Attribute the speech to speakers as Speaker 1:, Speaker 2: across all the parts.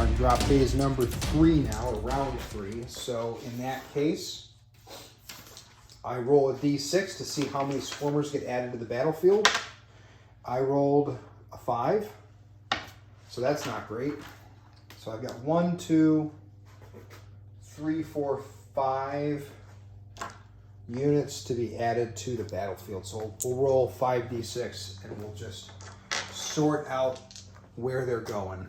Speaker 1: on drop phase number 3 now, or round 3. So in that case, I roll a d6 to see how many swarmers get added to the battlefield. I rolled a 5, so that's not great. So I've got 1, 2, 3, 4, 5 units to be added to the battlefield. So we'll roll 5d6 and we'll just sort out where they're going.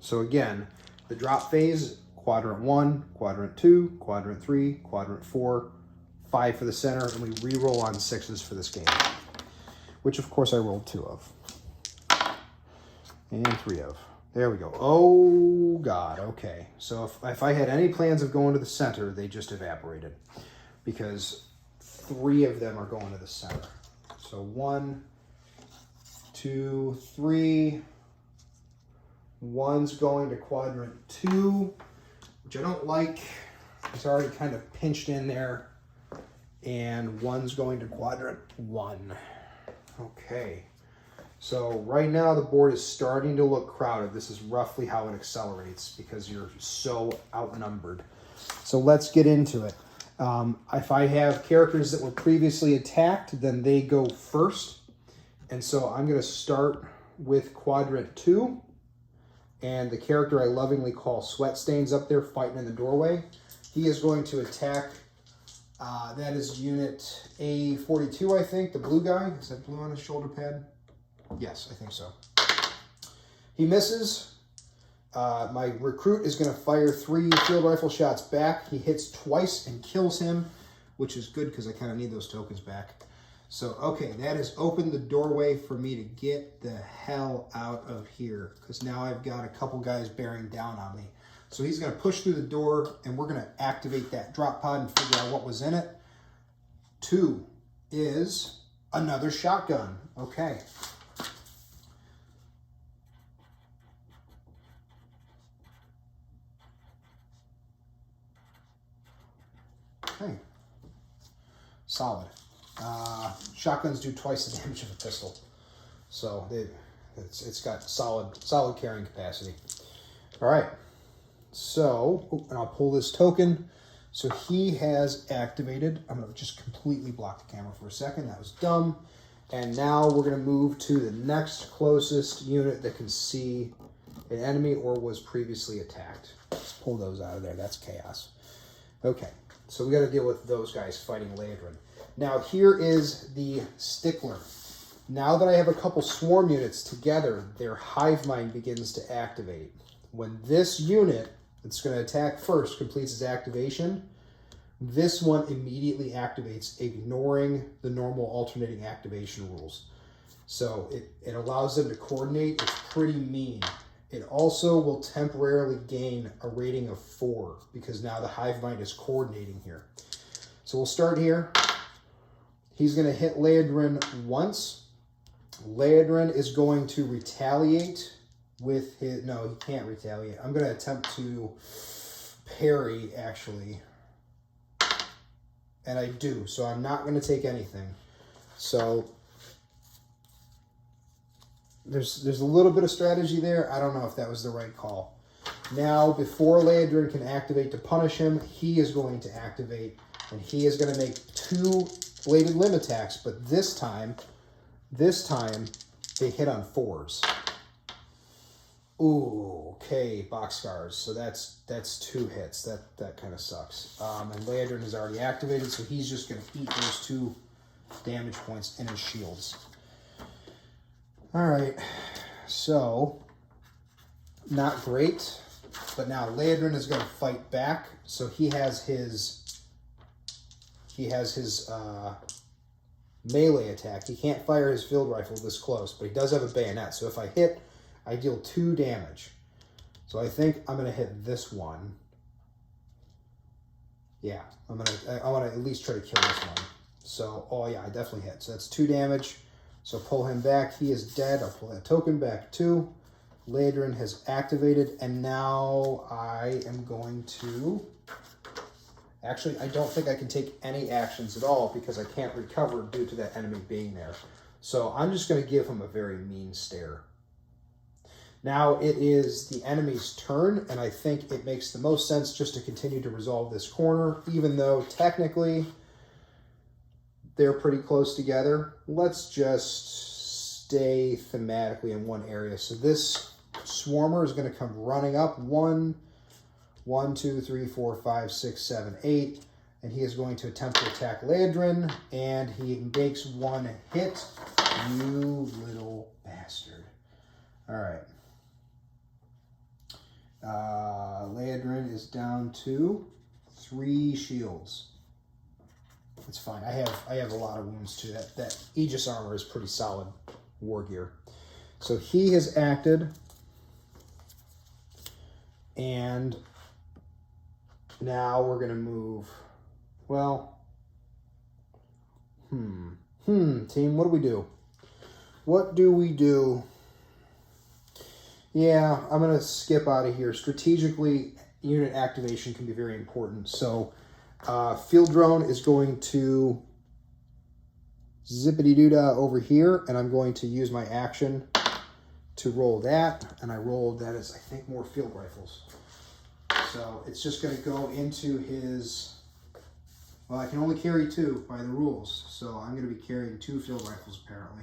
Speaker 1: So again, the drop phase, quadrant 1, quadrant 2, quadrant 3, quadrant 4, 5 for the center, and we re-roll on 6s for this game, which of course I rolled 2 of. And 3 of. There we go. Oh God, okay. So if I had any plans of going to the center, they just evaporated because 3 of them are going to the center. So 1, 2, 3. 1's going to quadrant 2, which I don't like. It's already kind of pinched in there. And 1's going to quadrant 1. Okay. So right now the board is starting to look crowded. This is roughly how it accelerates because you're so outnumbered. So let's get into it. If I have characters that were previously attacked, then they go first. And so I'm going to start with quadrant 2. And the character I lovingly call Sweat Stains up there fighting in the doorway. He is going to attack, that is unit A42, I think, the blue guy. Is that blue on his shoulder pad? Yes, I think so. He misses. My recruit is going to fire 3 field rifle shots back. He hits twice and kills him, which is good because I kind of need those tokens back. So, okay, that has opened the doorway for me to get the hell out of here because now I've got a couple guys bearing down on me. So he's going to push through the door and we're going to activate that drop pod and figure out what was in it. 2 is another shotgun. Okay. Okay. Solid. Shotguns do twice the damage of a pistol, so it's got solid carrying capacity. All right, so and I'll pull this token. So he has activated. I'm gonna just completely block the camera for a second. That was dumb. And now we're gonna move to the next closest unit that can see an enemy or was previously attacked. Let's pull those out of there. That's chaos. Okay, so we got to deal with those guys fighting Leodrin. Now here is the stickler. Now that I have a couple swarm units together, their hive mind begins to activate. When this unit that's going to attack first completes its activation, this one immediately activates, ignoring the normal alternating activation rules. So it allows them to coordinate. It's pretty mean. It also will temporarily gain a rating of 4 because now the hive mind is coordinating here. So we'll start here. He's going to hit Leodrin once. Leodrin is going to retaliate with his... No, he can't retaliate. I'm going to attempt to parry, actually. And I do, so I'm not going to take anything. So there's a little bit of strategy there. I don't know if that was the right call. Now, before Leodrin can activate to punish him, he is going to activate, and he is going to make 2 bladed limb attacks, but this time they hit on 4s. Ooh, okay, boxcars. So that's 2 hits. That kind of sucks. And Leodrin is already activated, so he's just going to eat those 2 damage points in his shields. All right, so not great, but now Leodrin is going to fight back. So he has his melee attack. He can't fire his field rifle this close, but he does have a bayonet. So if I hit, I deal 2 damage. So I think I'm going to hit this one. Yeah, I want to at least try to kill this one. So, oh yeah, I definitely hit. So that's 2 damage. So pull him back. He is dead. I'll pull that token back too. Leodrin has activated, and now I am going to... Actually, I don't think I can take any actions at all because I can't recover due to that enemy being there. So I'm just going to give him a very mean stare. Now it is the enemy's turn, and I think it makes the most sense just to continue to resolve this corner, even though technically they're pretty close together. Let's just stay thematically in one area. So this swarmer is going to come running up. 1, 2, 3, 4, 5, 6, 7, 8. And he is going to attempt to attack Landrin, and he makes 1 hit. You little bastard. All right. Landrin is down to 3 shields. It's fine. I have a lot of wounds too. That Aegis armor is pretty solid war gear. So he has acted, and now we're gonna move. Well, team, what do we do? What do we do? Yeah, I'm going to skip out of here. Strategically, unit activation can be very important. So, field drone is going to zippity-doo-dah over here, and I'm going to use my action to roll that. And I rolled that as, I think, more field rifles. So, it's just going to go into his... Well, I can only carry 2 by the rules, so I'm going to be carrying 2 field rifles, apparently.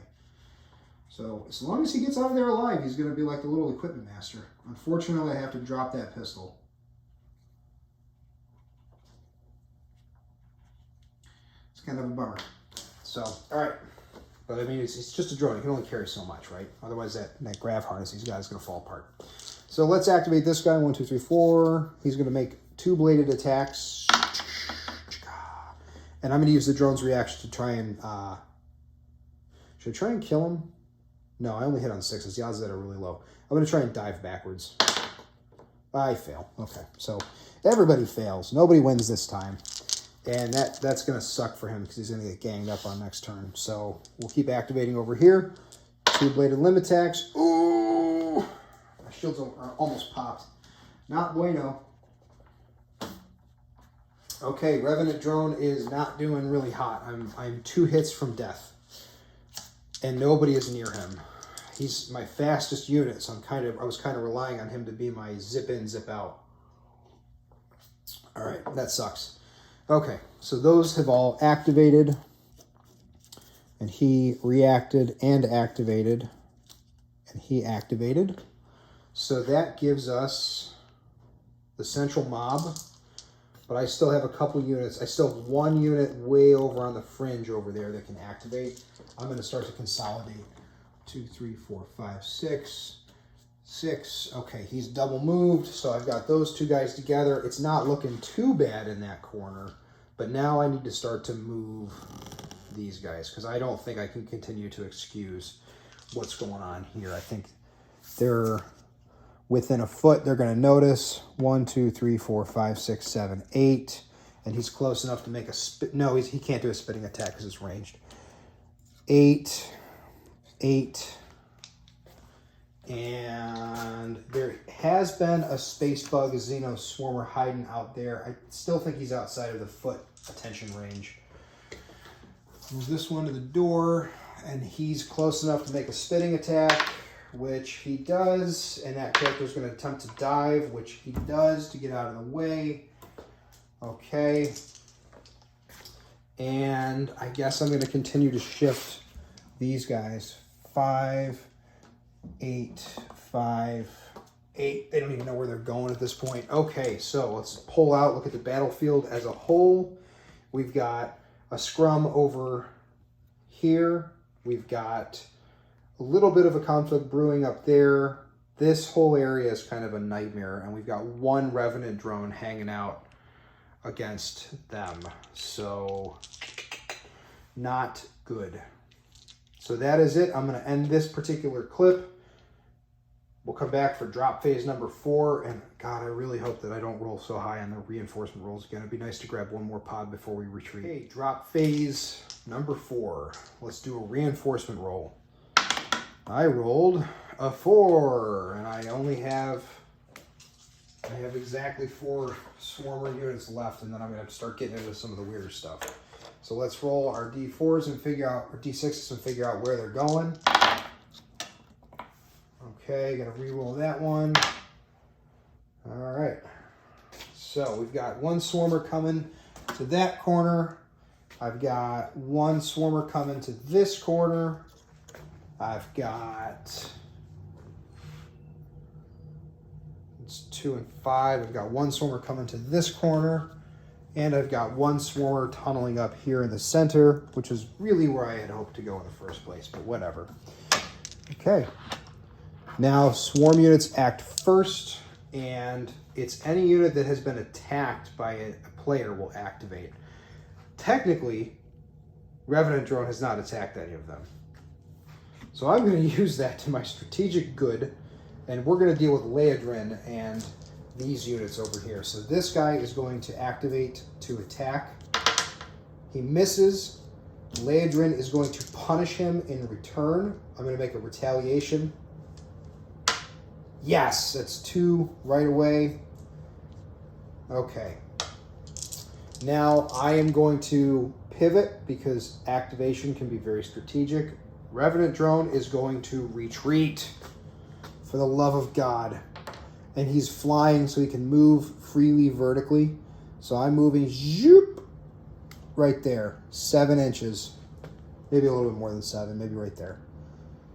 Speaker 1: So, as long as he gets out of there alive, he's going to be like the little equipment master. Unfortunately, I have to drop that pistol. It's kind of a bummer. So, alright. But, I mean, it's just a drone. He can only carry so much, right? Otherwise, that grav harness he's got is going to fall apart. So, let's activate this guy. 1, 2, 3, 4. He's going to make 2 bladed attacks. And I'm going to use the drone's reaction to try and... should I try and kill him? No, I only hit on 6s. The odds of that are really low. I'm going to try and dive backwards. I fail. Okay, so everybody fails. Nobody wins this time. And that's going to suck for him because he's going to get ganged up on next turn. So we'll keep activating over here. 2-bladed limb attacks. Ooh! My shields are almost popped. Not bueno. Okay, Revenant Drone is not doing really hot. I'm 2 hits from death. And nobody is near him. He's my fastest unit, so I was kind of relying on him to be my zip in, zip out. All right, that sucks. Okay, so those have all activated. And he reacted and activated. And he activated. So that gives us the central mob. But I still have a couple units. I still have 1 unit way over on the fringe over there that can activate. I'm going to start to consolidate. 2, 3, 4, 5, 6. 6. Okay, he's double moved, so I've got those 2 guys together. It's not looking too bad in that corner, but now I need to start to move these guys because I don't think I can continue to excuse what's going on here. I think they're within a foot. They're going to notice 1, 2, 3, 4, 5, 6, 7, 8, and he's close enough to make a spit. No, he can't do a spitting attack because it's ranged. 8, 8, and there has been a space bug, a Xeno swarmer hiding out there. I still think he's outside of the foot attention range. Move this one to the door, and he's close enough to make a spitting attack, which he does, and that character is going to attempt to dive, which he does to get out of the way. Okay. And I guess I'm going to continue to shift these guys. 5, 8, 5, 8. They don't even know where they're going at this point. Okay, so let's pull out, look at the battlefield as a whole. We've got a scrum over here. We've got a little bit of a conflict brewing up there. This whole area is kind of a nightmare, and we've got 1 Revenant drone hanging out against them. So, not good. So that is it. I'm going to end this particular clip. We'll come back for drop phase number 4, and God, I really hope that I don't roll so high on the reinforcement rolls again. It'd be nice to grab 1 more pod before we retreat. Okay, drop phase number 4. Let's do a reinforcement roll. I rolled a 4, and I have exactly 4 swarmer units left, and then I'm going to have to start getting into some of the weirder stuff. So let's roll our D4s and figure out, or D6s and figure out where they're going. Okay, gotta re-roll that one. All right. So we've got one swarmer coming to that corner. I've got one swarmer coming to this corner. I've got, it's 2 and 5. I've got one swarmer coming to this corner. And I've got one swarmer tunneling up here in the center, which is really where I had hoped to go in the first place, but whatever. Okay. Now swarm units act first, and it's any unit that has been attacked by a player will activate. Technically, Revenant Drone has not attacked any of them. So I'm going to use that to my strategic good, and we're going to deal with Leodrin and these units over here. So this guy is going to activate to attack. He misses. Leodrin is going to punish him in return. I'm going to make a retaliation. Yes, that's 2 right away. Okay. Now I am going to pivot because activation can be very strategic. Revenant Drone is going to retreat, for the love of God. And he's flying so he can move freely vertically. So I'm moving zoop, right there, 7 inches. Maybe a little bit more than 7, maybe right there,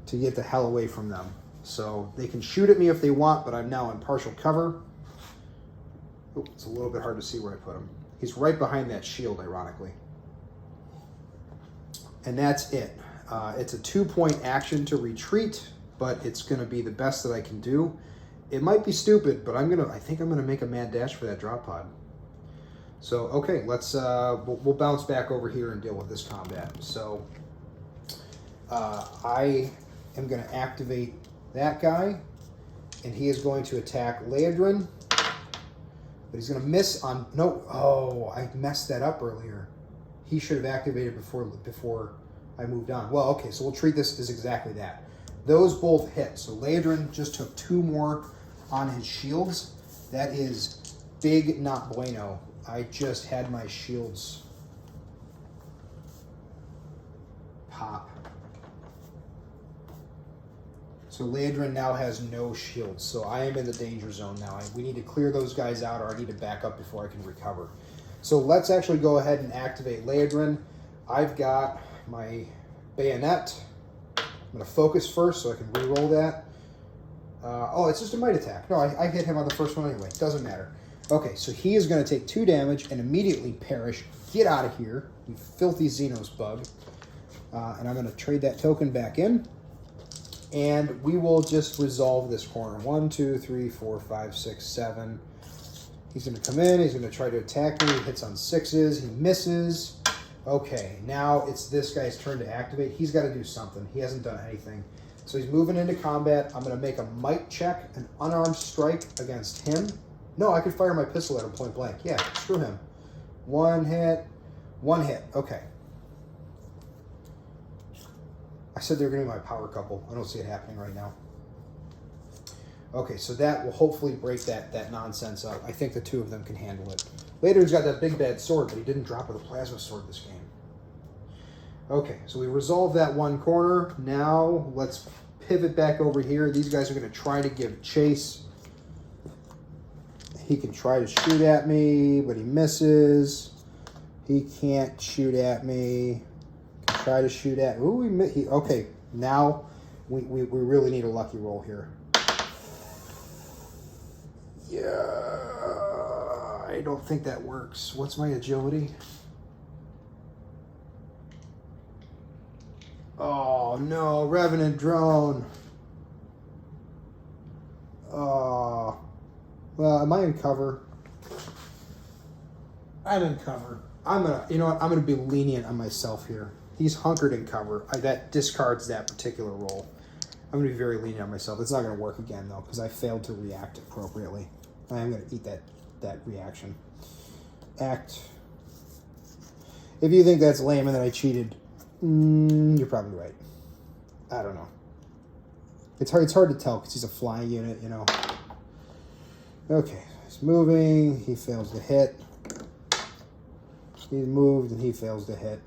Speaker 1: to get the hell away from them. So they can shoot at me if they want, but I'm now in partial cover. Oh, it's a little bit hard to see where I put him. He's right behind that shield, ironically. And that's it. It's a 2-point action to retreat, but it's going to be the best that I can do. It might be stupid, but I think I'm gonna make a mad dash for that drop pod. So okay, let's we'll bounce back over here and deal with this combat. So I am gonna activate that guy, and he is going to attack Leodrin, but he's gonna miss on no. Oh, I messed that up earlier. He should have activated before I moved on. Well, okay, so we'll treat this as exactly that. Those both hit. So Leodrin just took 2 more on his shields. That is big, not bueno. I just had my shields pop. So Leodrin now has no shields. So I am in the danger zone now. We need to clear those guys out, or I need to back up before I can recover. So let's actually go ahead and activate Leodrin. I've got my bayonet. I'm going to focus first so I can re-roll that. Oh, it's just a might attack. No, I hit him on the first one anyway. Doesn't matter. Okay, so he is going to take 2 damage and immediately perish. Get out of here, you filthy Xenos bug. And I'm going to trade that token back in. And we will just resolve this corner. 1, 2, 3, 4, 5, 6, 7. He's going to come in. He's going to try to attack me. He hits on 6s. He misses. Okay, now it's this guy's turn to activate. He's got to do something. He hasn't done anything. So he's moving into combat. I'm going to make a might check, an unarmed strike against him. No, I could fire my pistol at him point blank. Yeah, screw him. 1 hit. 1 hit. Okay. I said they were going to be my power couple. I don't see it happening right now. Okay, so that will hopefully break that nonsense up. I think the 2 of them can handle it. Later, he's got that big bad sword, but he didn't drop with a plasma sword this game. Okay, so we resolved that one corner. Now, let's pivot back over here. These guys are going to try to give chase. He can try to shoot at me, but he misses. He can't shoot at me. Can try to shoot at... Ooh, okay, now we really need a lucky roll here. Yeah, I don't think that works. What's my agility? Oh no, Revenant Drone. Oh, well, am I in cover? I'm in cover. You know what? I'm gonna be lenient on myself here. He's hunkered in cover. That discards that particular roll. I'm gonna be very lenient on myself. It's not gonna work again though, because I failed to react appropriately. I am gonna eat that reaction. Act. If you think that's lame and that I cheated, you're probably right. I don't know. It's hard to tell because he's a flying unit, you know. Okay, he's moving. He fails to hit. He's moved and he fails to hit.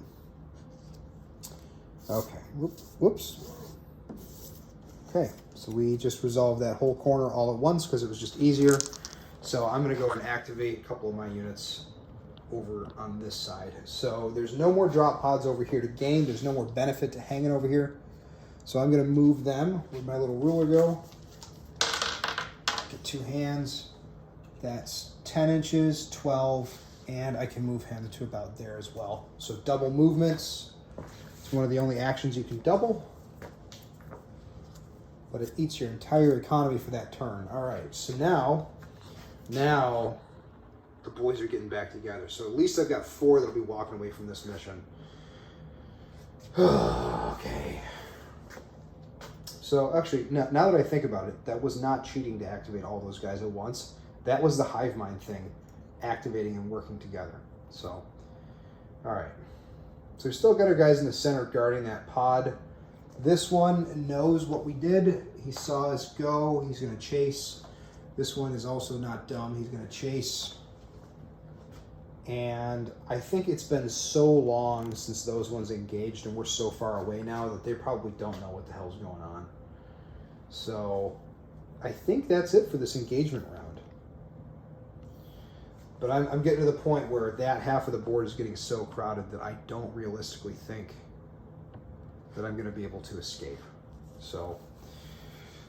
Speaker 1: Okay. Whoops. Okay, so we just resolved that whole corner all at once because it was just easier. So I'm going to go and activate a couple of my units over on this side. So there's no more drop pods over here to gain. There's no more benefit to hanging over here. So I'm going to move them. Where'd my little ruler go? Get 2 hands. That's 10 inches, 12, and I can move him to about there as well. So double movements. It's one of the only actions you can double, but it eats your entire economy for that turn. All right, so now the boys are getting back together. So at least I've got 4 that'll be walking away from this mission. Okay. So actually, now that I think about it, that was not cheating to activate all those guys at once. That was the hive mind thing, activating and working together. So, all right. So we've still got our guys in the center guarding that pod. This one knows what we did. He saw us go. He's going to chase. This one is also not dumb. He's going to chase. And I think it's been so long since those ones engaged, and we're so far away now that they probably don't know what the hell's going on. So I think that's it for this engagement round. But I'm getting to the point where that half of the board is getting so crowded that I don't realistically think that I'm going to be able to escape. So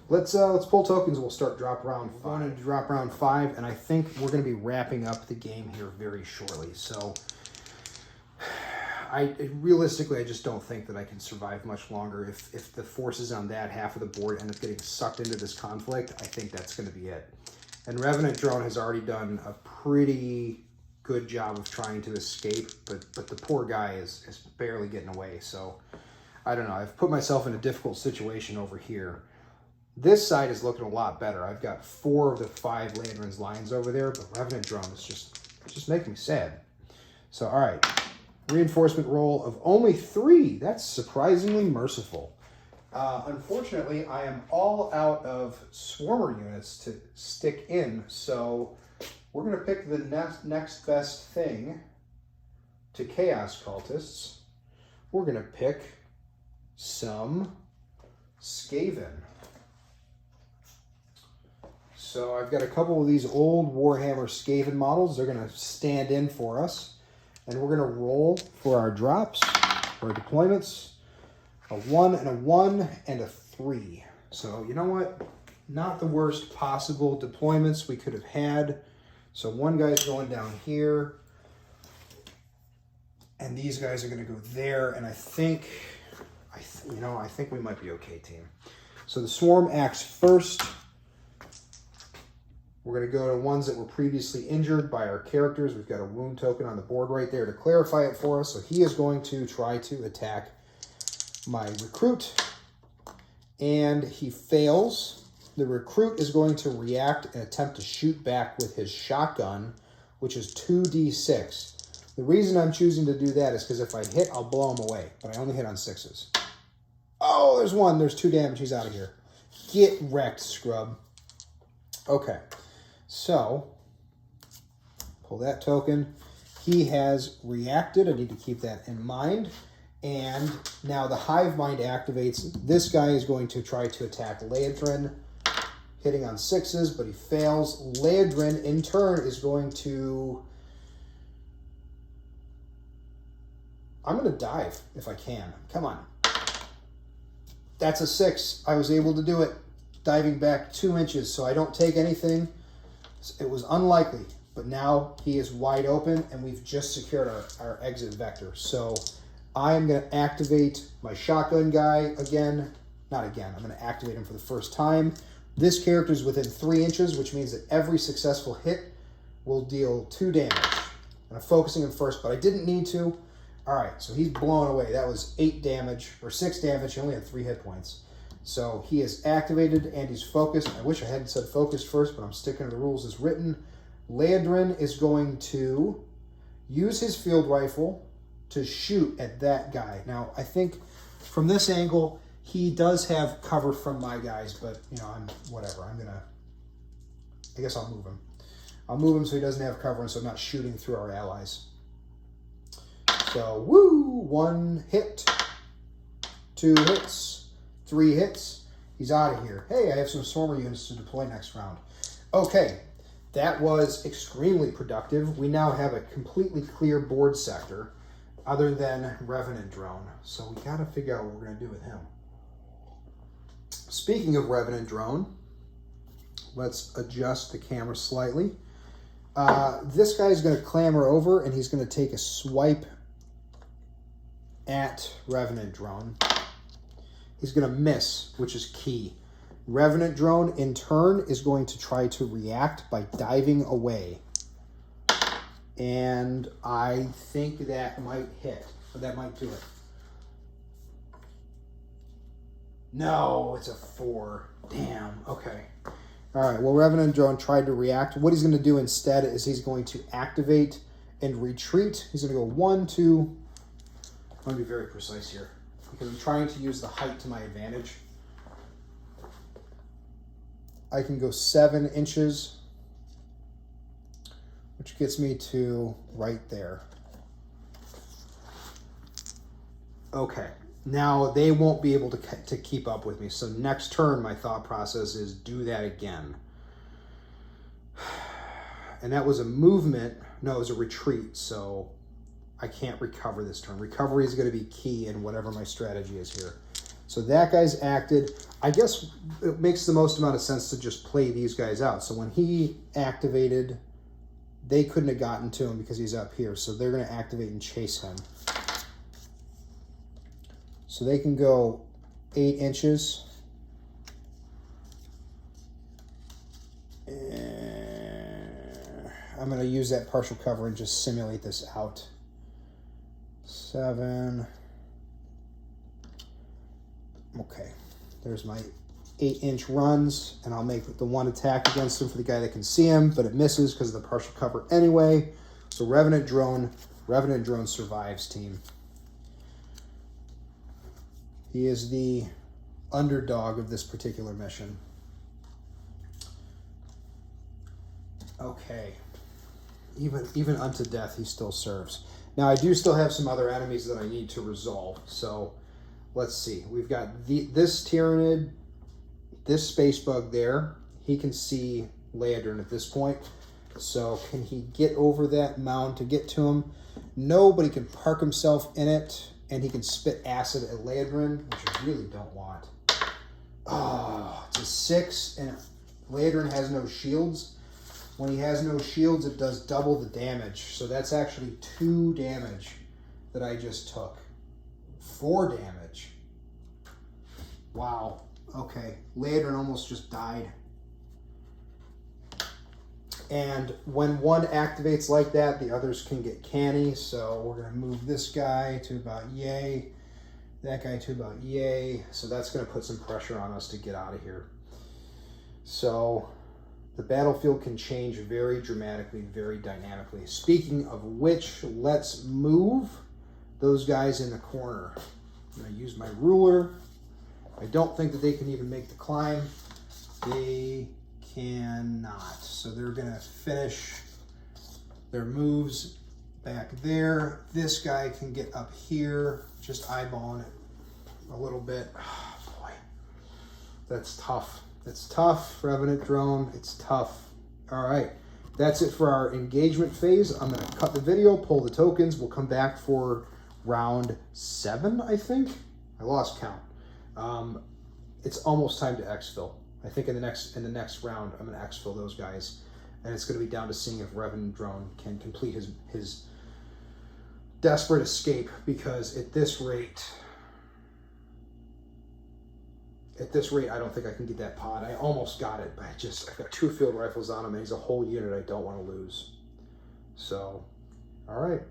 Speaker 1: let's pull tokens. We'll start drop round 5. We're going to drop round 5, and I think we're going to be wrapping up the game here very shortly. So realistically, I just don't think that I can survive much longer. If the forces on that half of the board end up getting sucked into this conflict, I think that's going to be it. And Revenant Drone has already done a pretty good job of trying to escape, but the poor guy is barely getting away. So I don't know. I've put myself in a difficult situation over here. This side is looking a lot better. I've got 4 of the 5 Landrin's lines over there, but Revenant Drone is just making me sad. So all right, reinforcement roll of only 3. That's surprisingly merciful. Unfortunately, I am all out of swarmer units to stick in, so we're going to pick the next best thing to Chaos Cultists. We're going to pick some Skaven. So I've got a couple of these old Warhammer Skaven models. They're going to stand in for us, and we're going to roll for our drops, for our deployments. A 1 and a 1 and a 3. So you know what? Not the worst possible deployments we could have had. So one guy's going down here, and these guys are going to go there. And I think we might be okay, team. So the swarm acts first. We're going to go to ones that were previously injured by our characters. We've got a wound token on the board right there to clarify it for us. So he is going to try to attack my recruit, and he fails. The recruit is going to react and attempt to shoot back with his shotgun, which is 2d6. The reason I'm choosing to do that is because if I hit, I'll blow him away, but I only hit on 6s. Oh, there's 1. There's 2 damage. He's out of here. Get wrecked, scrub. Okay, so pull that token. He has reacted. I need to keep that in mind. And now the hive mind activates. This guy is going to try to attack Leodrin, hitting on 6s, but he fails. Leodrin, in turn, is going to... I'm going to dive if I can. Come on. That's a 6. I was able to do it. Diving back 2 inches, so I don't take anything. It was unlikely, but now he is wide open, and we've just secured our exit vector. So I am going to activate my shotgun guy again. Not again. I'm going to activate him for the first time. This character is within 3 inches, which means that every successful hit will deal 2 damage. And I'm focusing him first, but I didn't need to. All right, so he's blown away. That was 8 damage, or 6 damage. He only had 3 hit points. So he is activated and he's focused. I wish I hadn't said focused first, but I'm sticking to the rules as written. Leodrin is going to use his field rifle to shoot at that guy. Now, I think from this angle, he does have cover from my guys, but, whatever. I guess I'll move him. I'll move him so he doesn't have cover and so I'm not shooting through our allies. So, woo! 1 hit, 2 hits, 3 hits. He's out of here. Hey, I have some Swarmer units to deploy next round. Okay, that was extremely productive. We now have a completely clear board sector other than Revenant Drone. So we got to figure out what we're going to do with him. Speaking of Revenant Drone, let's adjust the camera slightly. This guy's going to clamber over and he's going to take a swipe at Revenant Drone. He's going to miss, which is key. Revenant Drone, in turn, is going to try to react by diving away. And I think that might hit. Or that might do it. No, it's a 4. Damn, okay. All right, well, Revenant Drone tried to react. What he's going to do instead is he's going to activate and retreat. He's going to go 1, 2. I'm going to be very precise here because I'm trying to use the height to my advantage. I can go 7 inches, which gets me to right there. Okay, now they won't be able to keep up with me. So next turn, my thought process is do that again. And that was a movement. No, it was a retreat, so I can't recover this turn. Recovery is going to be key in whatever my strategy is here. So that guy's acted. I guess it makes the most amount of sense to just play these guys out. So when he activated, they couldn't have gotten to him because he's up here. So they're going to activate and chase him. So they can go 8 inches. And I'm going to use that partial cover and just simulate this out. 7. Okay, there's my 8-inch runs, and I'll make the 1 attack against him for the guy that can see him, but it misses because of the partial cover anyway. So Revenant Drone survives, team. He is the underdog of this particular mission. Okay, even unto death, he still serves. Now, I do still have some other enemies that I need to resolve, so let's see. We've got this Tyranid, this Space Bug there. He can see Leodrin at this point. So can he get over that mound to get to him? No, but he can park himself in it, and he can spit acid at Leodrin, which I really don't want. Oh, it's a 6, and Leodrin has no shields. When he has no shields, it does double the damage. So that's actually 2 damage that I just took. 4 damage. Wow. Okay. Leodrin almost just died. And when one activates like that, the others can get canny. So we're going to move this guy to about yay. That guy to about yay. So that's going to put some pressure on us to get out of here. So the battlefield can change very dramatically, very dynamically. Speaking of which, let's move those guys in the corner. I'm going to use my ruler. I don't think that they can even make the climb. They cannot. So they're going to finish their moves back there. This guy can get up here, just eyeballing it a little bit. Oh, boy, that's tough. It's tough, Revenant Drone. It's tough. All right, that's it for our engagement phase. I'm going to cut the video, pull the tokens. We'll come back for round 7, I think. I lost count. It's almost time to exfil. I think in the next round, I'm going to exfil those guys, and it's going to be down to seeing if Revenant Drone can complete his desperate escape. Because at this rate, I don't think I can get that pod. I almost got it, but I've got 2 field rifles on him, and he's a whole unit I don't want to lose. So, all right.